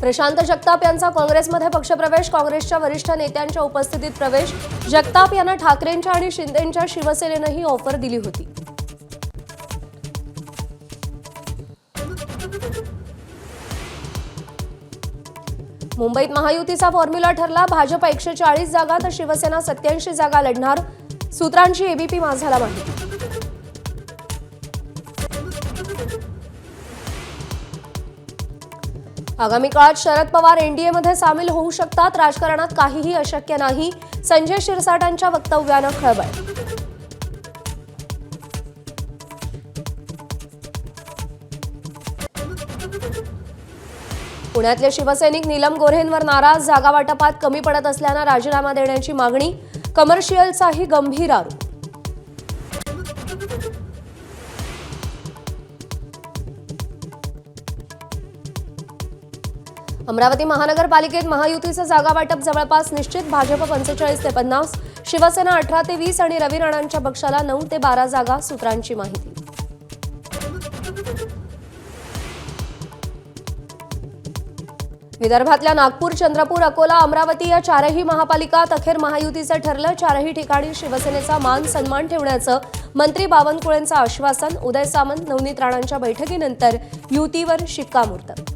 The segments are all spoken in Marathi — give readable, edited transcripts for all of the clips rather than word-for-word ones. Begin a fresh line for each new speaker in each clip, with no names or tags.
प्रशांत जगताप यांचा काँग्रेसमध्ये पक्षप्रवेश, काँग्रेसच्या वरिष्ठ नेत्यांच्या उपस्थितीत प्रवेश। जगताप यांना ठाकरेंच्या आणि शिंदेंच्या शिवसेनेनेही ऑफर दिली होती। मुंबईत महायुतीचा फॉर्म्युला ठरला, भाजप 140 जागा तर शिवसेना 87 जागा लढणार, सूत्रांची एबीपी माझाला माहिती। आगामी काळात शरद पवार एनडीएमध्ये सामील होऊ शकतात, राजकारणात काहीही अशक्य नाही, संजय शिरसाटांच्या वक्तव्यानं खळबळ। पुण्यातले शिवसैनिक नीलम गोऱ्हेंवर नाराज, जागा वाटपात कमी पडत असल्यानं राजीनामा देण्याची मागणी, कमर्शियलचाही गंभीर आरोप। अमरावती महानगरपालिकेत महायुतीचं जागा वाटप जवळपास निश्चित, भाजप 45 ते 50, शिवसेना 18 ते 20 आणि रवी राणांच्या पक्षाला 9 ते 12 जागा, सूत्रांची माहिती। विदर्भातल्या नागपूर, चंद्रपूर, अकोला, अमरावती या चारही महापालिकात अखेर महायुतीचं ठरलं, चारही ठिकाणी शिवसेनेचा मान सन्मान ठेवण्याचं मंत्री बावनकुळेंचं आश्वासन। उदय सामंत, नवनीत राणांच्या बैठकीनंतर युतीवर शिक्कामोर्तब।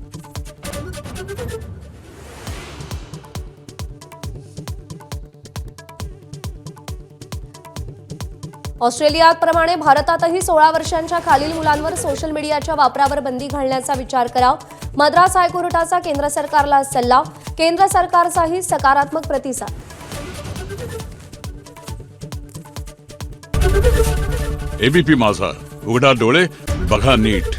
ऑस्ट्रेलियाप्रमाणे भारतातही 16 वर्षांच्या खालील मुलांवर सोशल मीडियाच्या वापरावर बंदी घालण्याचा विचार करावा, मद्रास हायकोर्टाचा केंद्र सरकारला सल्ला, केंद्र सरकारचाही सकारात्मक प्रतिसाद।
एबीपी माझा, उघडा डोळे बघा नीट।